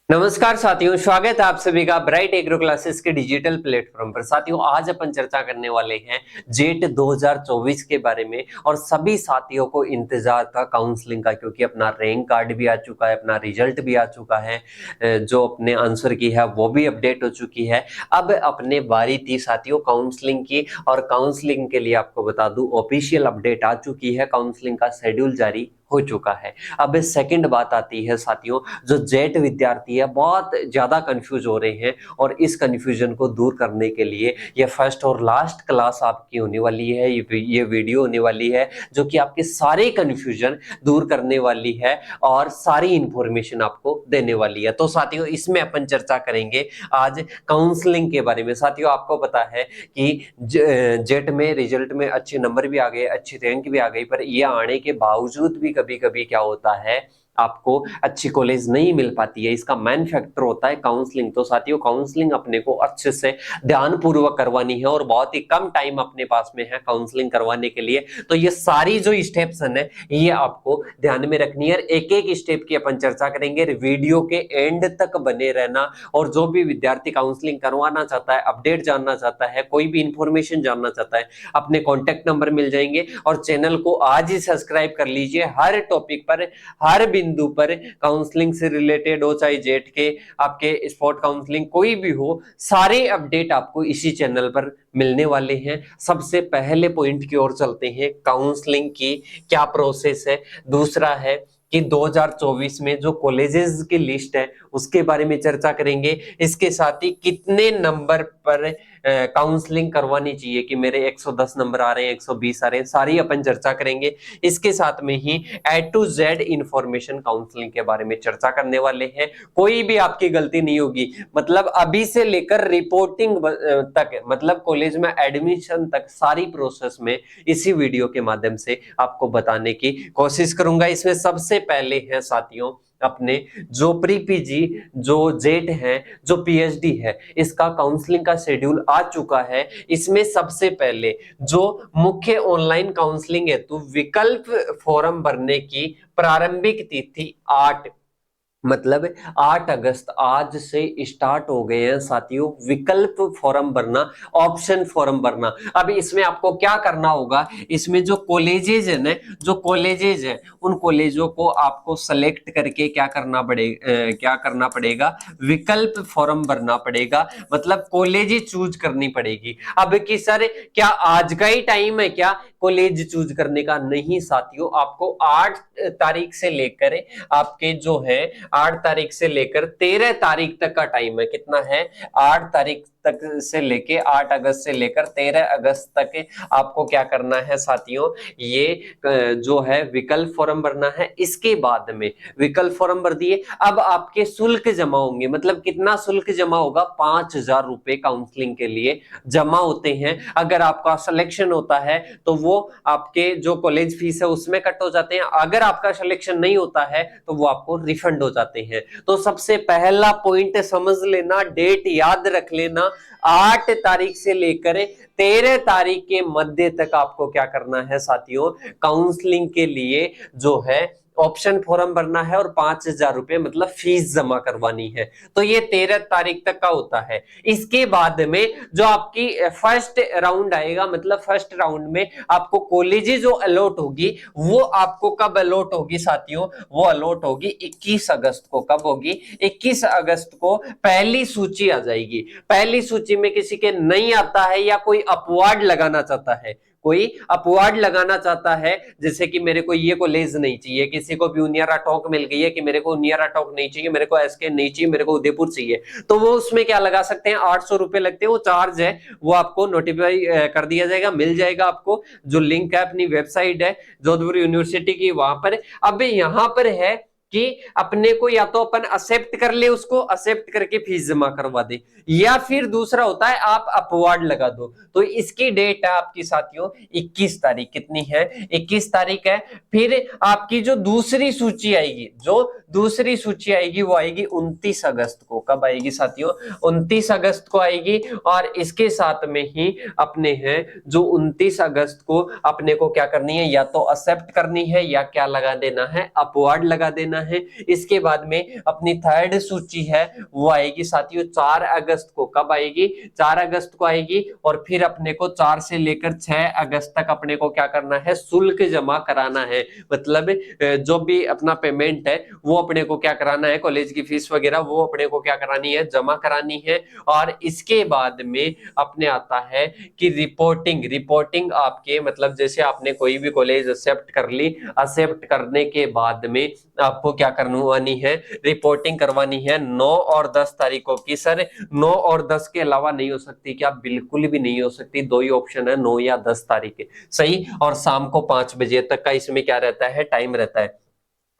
नमस्कार साथियों, स्वागत है आप सभी का ब्राइट एग्रो क्लासेस के डिजिटल प्लेटफॉर्म पर। साथियों, आज अपन चर्चा करने वाले हैं जेट 2024 के बारे में। और सभी साथियों को इंतजार था काउंसलिंग का, क्योंकि अपना रैंक कार्ड भी आ चुका है, अपना रिजल्ट भी आ चुका है, जो अपने आंसर की है वो भी अपडेट हो चुकी है। अब अपने बारी थी साथियों काउंसलिंग की, और काउंसलिंग के लिए आपको बता दूं ऑफिशियल अपडेट आ चुकी है, काउंसलिंग का शेड्यूल जारी हो चुका है। अब सेकंड बात आती है साथियों, जो जेट विद्यार्थी है बहुत ज्यादा कंफ्यूज हो रहे हैं, और इस कंफ्यूजन को दूर करने के लिए ये फर्स्ट और लास्ट क्लास आपकी होने वाली है, ये वीडियो होने वाली है जो कि आपके सारे कंफ्यूजन दूर करने वाली है और सारी इंफॉर्मेशन आपको देने वाली है। तो साथियों, इसमें अपन चर्चा करेंगे आज काउंसलिंग के बारे में। साथियों, आपको पता है कि जेट में रिजल्ट में अच्छे नंबर भी आ गए, अच्छी रैंक भी आ गई, पर ये आने के बावजूद भी कभी कभी क्या होता है, आपको अच्छी कॉलेज नहीं मिल पाती है। इसका मेन फैक्टर होता है काउंसलिंग। तो साथियों, काउंसलिंग अपने को अच्छे से ध्यानपूर्वक करवानी है, और बहुत ही कम टाइम अपने पास में है काउंसलिंग करवाने के लिए। तो ये सारी जो स्टेप्स है ये आपको ध्यान में रखनी है, एक एक स्टेप की अपन चर्चा करेंगे। वीडियो के एंड तक बने रहना, और जो भी विद्यार्थी काउंसलिंग करवाना चाहता है, अपडेट जानना चाहता है, कोई भी इंफॉर्मेशन जानना चाहता है, अपने कॉन्टेक्ट नंबर मिल जाएंगे। और चैनल को आज ही सब्सक्राइब कर लीजिए। हर टॉपिक पर, हर बिंदु पर, काउंसलिंग से रिलेटेड हो चाहे जेट के, आपके स्पोर्ट काउंसलिंग कोई भी हो, सारे अपडेट आपको इसी चैनल पर मिलने वाले हैं। सबसे पहले पॉइंट की ओर चलते हैं, काउंसलिंग की क्या प्रोसेस है। दूसरा है कि 2024 में जो कॉलेजेस की लिस्ट है उसके बारे में चर्चा करेंगे। इसके साथ ही कितने नंबर पर काउंसलिंग करवानी चाहिए, कि मेरे 110 नंबर आ रहे हैं, 120 आ रहे हैं, सारी अपन चर्चा करेंगे। इसके साथ में ही A to Z information counselling के बारे में चर्चा करने वाले हैं। कोई भी आपकी गलती नहीं होगी, मतलब अभी से लेकर रिपोर्टिंग तक, मतलब कॉलेज में एडमिशन तक, सारी प्रोसेस में इसी वीडियो के माध्यम से आपको बताने की कोशिश करूंगा। इसमें सबसे पहले है साथियों अपने जो प्री पीजी, जो जेट है, जो पीएचडी है, इसका काउंसलिंग का शेड्यूल आ चुका है। इसमें सबसे पहले जो मुख्य ऑनलाइन काउंसलिंग हेतु विकल्प फॉर्म भरने की प्रारंभिक तिथि 8, मतलब 8 अगस्त आज से स्टार्ट हो गए हैं साथियों विकल्प फॉर्म भरना, ऑप्शन फॉर्म भरना। अब इसमें आपको क्या करना होगा, इसमें जो कॉलेजेज है ना, जो कॉलेजेज है, उन कॉलेजों को आपको सेलेक्ट करके क्या करना पड़ेगा, विकल्प फॉर्म भरना पड़ेगा, मतलब कॉलेज चूज करनी पड़ेगी। अब कि सर क्या आज का ही टाइम है क्या कॉलेज चूज करने का? नहीं साथियों, आपको 8 तारीख से लेकर आपके जो है 8 तारीख से लेकर 13 तारीख तक का टाइम है। कितना है? 8 तारीख तक से लेके 8 अगस्त से लेकर 13 अगस्त तक आपको क्या करना है साथियों, ये जो है विकल्प फॉर्म भरना है। इसके बाद में विकल्प फॉर्म भर दिए, अब आपके शुल्क जमा होंगे। मतलब कितना शुल्क जमा होगा? 5,000 रुपए काउंसलिंग के लिए जमा होते हैं। अगर आपका सिलेक्शन होता है तो वो आपके जो कॉलेज फीस है उसमें कट हो जाते हैं, अगर आपका सिलेक्शन नहीं होता है तो वो आपको रिफंड हो जाते हैं। तो सबसे पहला पॉइंट समझ लेना, डेट याद रख लेना, 8 तारीख से लेकर 13 तारीख के मध्य तक आपको क्या करना है साथियों, काउंसलिंग के लिए जो है ऑप्शन फॉर्म भरना है, और 5,000 रुपए मतलब फीस जमा करवानी है। तो ये 13 तारीख तक का होता है। इसके बाद में जो आपकी फर्स्ट राउंड आएगा, मतलब फर्स्ट राउंड में आपको कॉलेज जो अलॉट होगी, वो आपको कब अलॉट होगी साथियों? वो अलॉट होगी 21 अगस्त को। कब होगी? 21 अगस्त को पहली सूची आ जाएगी। पहली सूची में किसी के नहीं आता है, या कोई अपवाड लगाना चाहता है, कोई अपवार्ड लगाना चाहता है, जैसे कि मेरे को ये कॉलेज नहीं चाहिए, किसी को भी उनियारा टॉक मिल गई है कि मेरे को उनियारा टॉक नहीं चाहिए, मेरे को एसके नहीं चाहिए, मेरे को उदयपुर चाहिए, तो वो उसमें क्या लगा सकते हैं, 800 रुपए लगते हैं, वो चार्ज है, वो आपको नोटिफाई कर दिया जाएगा, मिल जाएगा आपको। जो लिंक है अपनी वेबसाइट है जोधपुर यूनिवर्सिटी की, वहां पर। अब यहां पर है कि अपने को या तो अपन एक्सेप्ट कर ले, उसको एक्सेप्ट करके फीस जमा करवा दे, या फिर दूसरा होता है आप अपवार्ड लगा दो। तो इसकी डेट है आपकी साथियों 21 तारीख। कितनी है? 21 तारीख है। फिर आपकी जो दूसरी सूची आएगी, जो दूसरी सूची आएगी वो आएगी 29 अगस्त को। कब आएगी साथियों? 29 अगस्त को आएगी। और इसके साथ में ही अपने हैं जो 29 अगस्त को अपने को क्या करनी है, या तो एक्सेप्ट करनी है, या क्या लगा देना है, अपवार्ड लगा देना लेना है। इसके बाद में अपनी थर्ड सूची है वो आएगी साथियों 4 अगस्त को। कब आएगी? 4 अगस्त को आएगी। और फिर अपने को 4 से लेकर 6 अगस्त तक अपने को क्या करना है? शुल्क जमा कराना है। मतलब जो भी अपना पेमेंट है वो अपने को क्या कराना है? कॉलेज की फीस वगैरह वो अपने को क्या करानी है? जमा करानी है। और इसके बाद में अपने आता है कि रिपोर्टिंग आपके मतलब जैसे आपने कोई भी कॉलेज एक्सेप्ट कर ली, एक्सेप्ट करने के बाद में आपको क्या करवानी है? रिपोर्टिंग करवानी है 9 और 10 तारीखों की। सर 9 और 10 के अलावा नहीं हो सकती क्या? बिल्कुल भी नहीं हो सकती। दो ही ऑप्शन है, 9 या 10 तारीख। सही। और शाम को 5 बजे तक का इसमें क्या रहता है? टाइम रहता है।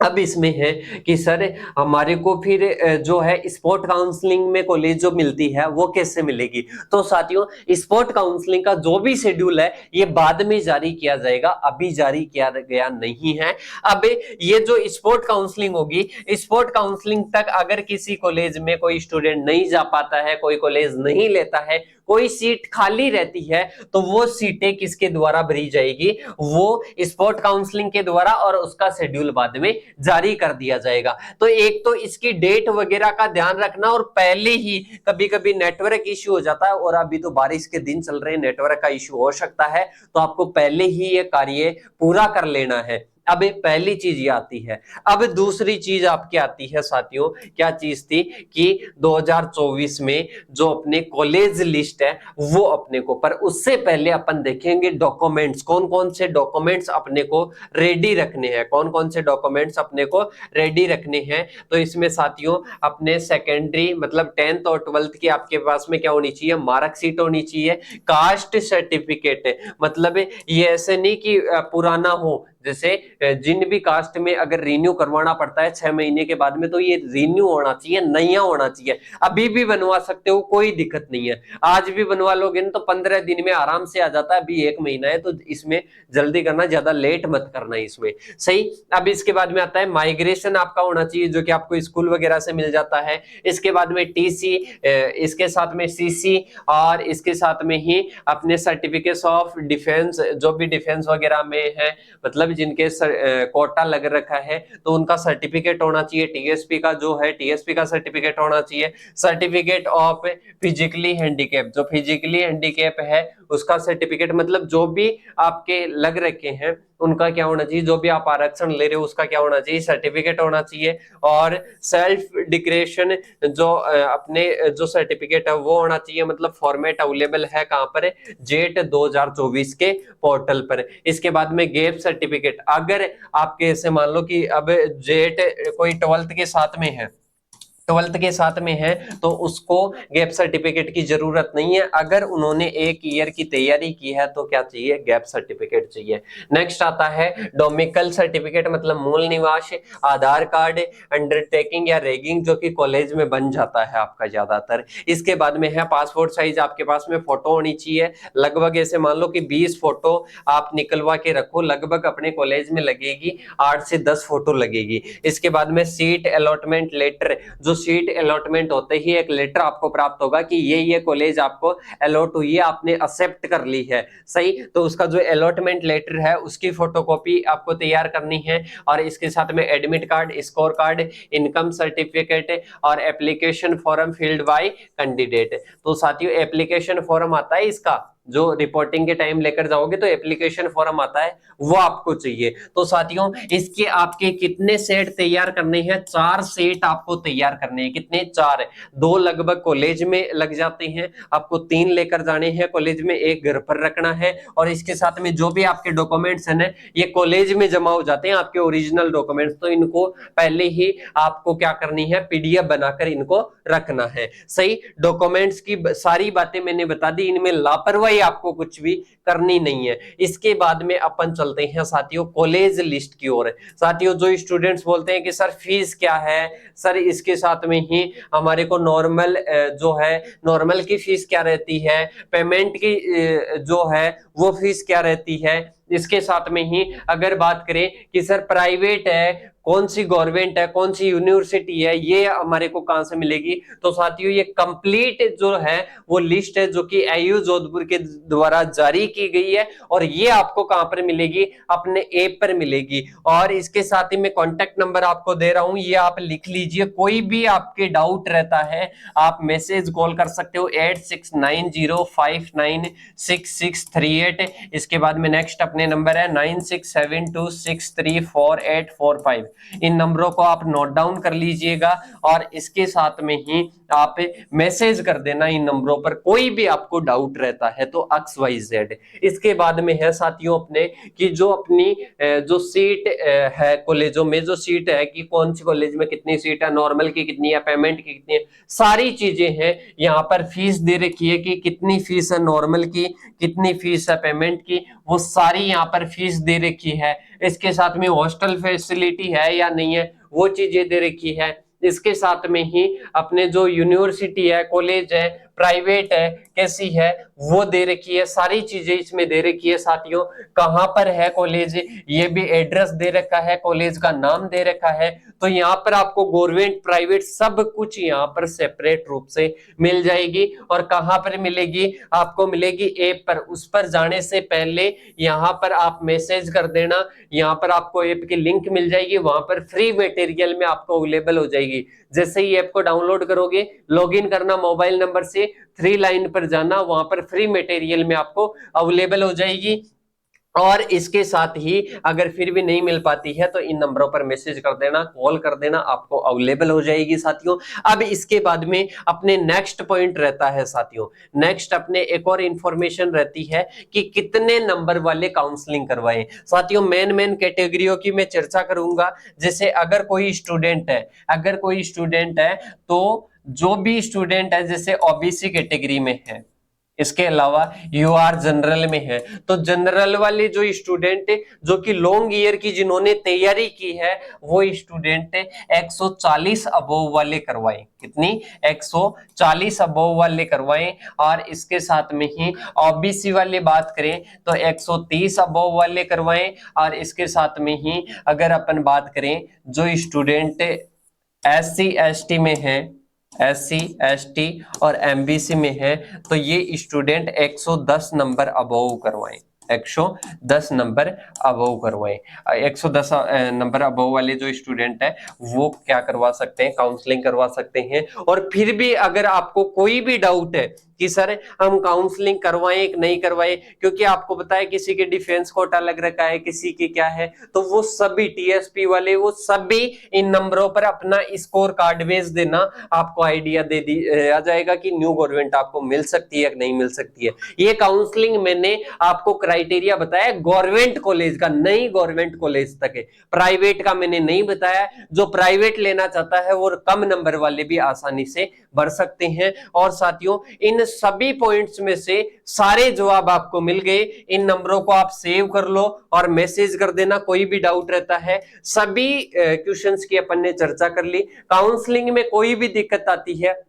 अब इसमें है कि सर हमारे को फिर जो है स्पोर्ट काउंसलिंग में कॉलेज जो मिलती है वो कैसे मिलेगी? तो साथियों स्पोर्ट काउंसलिंग का जो भी शेड्यूल है ये बाद में जारी किया जाएगा, अभी जारी किया गया नहीं है। अब ये जो स्पोर्ट काउंसलिंग होगी, स्पोर्ट काउंसलिंग तक अगर किसी कॉलेज में कोई स्टूडेंट नहीं जा पाता है, कोई कॉलेज नहीं लेता है, कोई सीट खाली रहती है, तो वो सीटें किसके द्वारा भरी जाएगी? वो स्पोर्ट काउंसलिंग के द्वारा, और उसका शेड्यूल बाद में जारी कर दिया जाएगा। तो एक तो इसकी डेट वगैरह का ध्यान रखना, और पहले ही कभी कभी नेटवर्क इश्यू हो जाता है, और अभी तो बारिश के दिन चल रहे हैं, नेटवर्क का इश्यू हो सकता है, तो आपको पहले ही ये कार्य पूरा कर लेना है। अब पहली चीज ये आती है। अब दूसरी चीज आपकी आती है साथियों, क्या चीज थी कि 2024 में जो अपने कॉलेज लिस्ट है वो अपने को, पर उससे पहले अपन देखेंगे डॉक्यूमेंट्स, कौन कौन से डॉक्यूमेंट्स अपने को रेडी रखने हैं, कौन कौन से डॉक्यूमेंट्स अपने को रेडी रखने हैं। तो इसमें साथियों अपने सेकेंडरी मतलब 10th और 12th की आपके पास में क्या होनी चाहिए? मार्कशीट होनी चाहिए। कास्ट सर्टिफिकेट, मतलब ये ऐसे नहीं कि पुराना हो, जैसे जिन भी कास्ट में अगर रिन्यू करवाना पड़ता है 6 महीने के बाद में, तो ये रिन्यू होना चाहिए, नया होना चाहिए। अभी भी बनवा सकते हो, कोई दिक्कत नहीं है। आज भी बनवा लोगे ना तो 15 दिन में आराम से आ जाता है। अभी 1 महीना है तो इसमें जल्दी करना, ज्यादा लेट मत करना इसमें। सही। अब इसके बाद में आता है माइग्रेशन आपका होना चाहिए, जो कि आपको स्कूल वगैरह से मिल जाता है। इसके बाद में टीसी, इसके साथ में सीसी, और इसके साथ में ही अपने सर्टिफिकेट ऑफ डिफेंस, जो भी डिफेंस वगैरह में है, मतलब जिनके कोटा लग रखा है तो उनका सर्टिफिकेट होना चाहिए। टीएसपी का जो है, टीएसपी का सर्टिफिकेट होना चाहिए। सर्टिफिकेट ऑफ फिजिकली हैंडीकैप, जो फिजिकली हैंडीकैप है उसका सर्टिफिकेट, मतलब जो भी आपके लग रखे हैं उनका क्या होना चाहिए, जो भी आप आरक्षण ले रहे हो उसका क्या होना चाहिए? सर्टिफिकेट होना चाहिए। और सेल्फ डिक्लेरेशन जो अपने जो सर्टिफिकेट है वो होना चाहिए, मतलब फॉर्मेट अवेलेबल है कहां पर? जेट 2024 के पोर्टल पर। इसके बाद में गैप सर्टिफिकेट, अगर आपके ऐसे मान लो कि अब जेट कोई 12th के साथ में है, 12th के साथ में है, तो उसको गैप सर्टिफिकेट की जरूरत नहीं है। अगर उन्होंने 1 ईयर की तैयारी की है तो क्या चाहिए? गैप सर्टिफिकेट चाहिए। नेक्स्ट आता है डोमिकल सर्टिफिकेट, मतलब मूल निवास, आधार कार्ड, अंडरटेकिंग या रैगिंग जो कि कॉलेज में बन जाता है आपका ज्यादातर। इसके बाद में है पासपोर्ट साइज, आपके पास में फोटो होनी चाहिए। लगभग ऐसे मान लो कि 20 फोटो आप निकलवा के रखो, लगभग अपने कॉलेज में लगेगी 8 से 10 फोटो लगेगी। इसके बाद में सीट अलॉटमेंट लेटर, जो सीट अलॉटमेंट होते ही एक लेटर आपको प्राप्त होगा कि ये कॉलेज आपको अलॉट हुई है, आपने एक्सेप्ट कर ली है। सही। तो उसका जो अलॉटमेंट लेटर है उसकी फोटोकॉपी आपको तैयार करनी है। और इसके साथ में admit card, score card, income certificate और application form filled by candidate. तो साथियों एप्लीकेशन फॉर्म आता है, इसका जो रिपोर्टिंग के टाइम लेकर जाओगे तो एप्लीकेशन फॉर्म आता है, वो आपको चाहिए। तो साथियों इसके आपके कितने सेट तैयार करने हैं? 4 सेट आपको तैयार करने हैं। कितने? 4। 2 लगभग कॉलेज में लग जाते हैं, आपको 3 लेकर जाने हैं कॉलेज में, 1 घर पर रखना है। और इसके साथ में जो भी आपके डॉक्यूमेंट्स हैं ना, ये कॉलेज में जमा हो जाते हैं आपके ओरिजिनल डॉक्यूमेंट्स, तो इनको पहले ही आपको क्या करनी है? पीडीएफ बनाकर इनको रखना है। सही। डॉक्यूमेंट्स की सारी बातें मैंने बता दी, इनमें लापरवाही आपको कुछ भी करनी नहीं है। इसके बाद में अपन चलते हैं साथियों कॉलेज लिस्ट की ओर। साथियों जो स्टूडेंट्स बोलते हैं कि सर फीस क्या है, सर इसके साथ में ही हमारे को नॉर्मल जो है नॉर्मल की फीस क्या रहती है, पेमेंट की जो है वो फीस क्या रहती है, इसके साथ में ही अगर बात करें कि सर प्राइवेट है, कौन सी गवर्नमेंट है, कौन सी यूनिवर्सिटी है, ये हमारे को कहां से मिलेगी, तो साथियों ये कंप्लीट जो है वो लिस्ट है जो कि एयू जोधपुर के द्वारा जारी की गई है, और ये आपको कहां पर मिलेगी, अपने ऐप पर मिलेगी। और इसके साथ ही मैं कॉन्टेक्ट नंबर आपको दे रहा हूं, ये आप लिख लीजिए, कोई भी आपके डाउट रहता है आप मैसेज कॉल कर सकते हो 8690596638। इसके बाद में नेक्स्ट अपने नंबर है 9672634845। इन नंबरों को आप नोट डाउन कर लीजिएगा, और इसके साथ में ही आप मैसेज कर देना इन नंबरों पर, कोई भी आपको डाउट रहता है तो XYZ। इसके बाद में है साथियों अपने कि जो अपनी जो सीट है कॉलेजों में, जो सीट है कि कौन सी कॉलेज में कितनी सीट है, नॉर्मल की कितनी है, पेमेंट की कितनी है, सारी चीजें हैं यहाँ पर। फीस दे रखी है कि कितनी फीस है नॉर्मल की, कितनी फीस है पेमेंट की, वो सारी यहाँ पर फीस दे रखी है। इसके साथ में हॉस्टल फैसिलिटी है या नहीं है, वो चीजें दे रखी है। इसके साथ में ही अपने जो यूनिवर्सिटी है, कॉलेज है, प्राइवेट है, कैसी है, वो दे रखी है, सारी चीजें इसमें दे रखी है साथियों। कहां पर है कॉलेज, ये भी एड्रेस दे रखा है, कॉलेज का नाम दे रखा है। तो यहाँ पर आपको गवर्नमेंट प्राइवेट सब कुछ यहाँ पर सेपरेट रूप से मिल जाएगी। और कहां पर मिलेगी, आपको मिलेगी ऐप पर। उस पर जाने से पहले यहाँ पर आप मैसेज कर देना, यहाँ पर आपको ऐप की लिंक मिल जाएगी, वहां पर फ्री मटेरियल में आपको अवेलेबल हो जाएगी। जैसे ही ऐप को डाउनलोड करोगे, लॉगिन करना मोबाइल नंबर से, 3 लाइन पर जाना, वहां पर फ्री मटेरियल में आपको अवेलेबल हो जाएगी। और इसके साथ ही अगर फिर भी नहीं मिल पाती है तो इन नंबरों पर मैसेज कर देना, कॉल कर देना, आपको अवेलेबल हो जाएगी साथियों। अब इसके बाद में अपने नेक्स्ट पॉइंट रहता है साथियों, नेक्स्ट अपने एक और इंफॉर्मेशन रहती है कि कितने नंबर वाले काउंसलिंग करवाएं। साथियों मेन कैटेगरियों की मैं चर्चा करूंगा। जैसे अगर कोई स्टूडेंट है तो जो भी स्टूडेंट है जैसे ओबीसी कैटेगरी में है, इसके अलावा यूआर जनरल में है, तो जनरल वाले जो स्टूडेंट जो कि लॉन्ग ईयर की जिन्होंने तैयारी की है, वो स्टूडेंट 140 अबोव वाले करवाएं। कितनी, 140 अबोव वाले करवाएं। और इसके साथ में ही ओबीसी वाले बात करें तो 130 अबोव वाले करवाएं। और इसके साथ में ही अगर अपन बात करें जो स्टूडेंट SC ST में है, SC ST और MBC में है, तो ये स्टूडेंट 110 नंबर अबोव करवाएं, 110 नंबर अबोव करवाएं। 110 नंबर अबोव वाले जो स्टूडेंट है वो क्या करवा सकते हैं, काउंसलिंग करवा सकते हैं। और फिर भी अगर आपको कोई भी डाउट है कि सर हम काउंसलिंग करवाएं कि नहीं करवाएं, क्योंकि आपको पता है किसी के डिफेंस कोटा लग रखा है, किसी के क्या है, तो वो सभी TSP वाले वो सभी इन नंबरों पर अपना स्कोर कार्ड भेज देना, आपको आइडिया आ जाएगा कि न्यू गवर्नमेंट आपको मिल सकती है कि नहीं मिल सकती है। ये काउंसलिंग मैंने आपको क्राइटेरिया बताया गवर्नमेंट कॉलेज का, नहीं गवर्नमेंट कॉलेज तक है, प्राइवेट का मैंने नहीं बताया। जो प्राइवेट लेना चाहता है वो कम नंबर वाले भी आसानी से भर सकते हैं। और साथियों इन सभी पॉइंट्स में से सारे जवाब आपको मिल गए। इन नंबरों को आप सेव कर लो और मैसेज कर देना, कोई भी डाउट रहता है। सभी क्वेश्चंस की अपन ने चर्चा कर ली। काउंसलिंग में कोई भी दिक्कत आती है,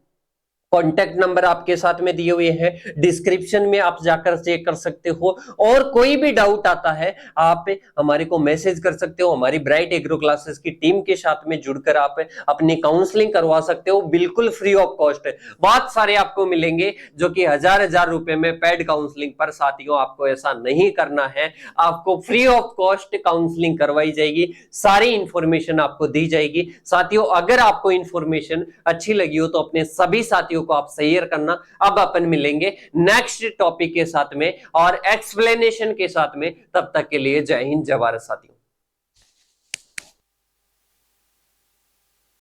कॉन्टैक्ट नंबर आपके साथ में दिए हुए हैं, डिस्क्रिप्शन में आप जाकर चेक कर सकते हो। और कोई भी डाउट आता है आप हमारे को मैसेज कर सकते हो। हमारी ब्राइट एग्रो क्लासेस की टीम के साथ में जुड़कर आप अपनी काउंसलिंग करवा सकते हो, बिल्कुल फ्री ऑफ कॉस्ट। बहुत सारे आपको मिलेंगे जो कि हजार रुपए में पेड काउंसलिंग पर। साथियों आपको ऐसा नहीं करना है, आपको फ्री ऑफ कॉस्ट काउंसलिंग करवाई जाएगी, सारी इंफॉर्मेशन आपको दी जाएगी। साथियों अगर आपको इंफॉर्मेशन अच्छी लगी हो तो अपने सभी साथियों को आप शेयर करना। अब अपन मिलेंगे नेक्स्ट टॉपिक के साथ में और एक्सप्लेनेशन के साथ में, तब तक के लिए जय हिंद जय भारत साथियों।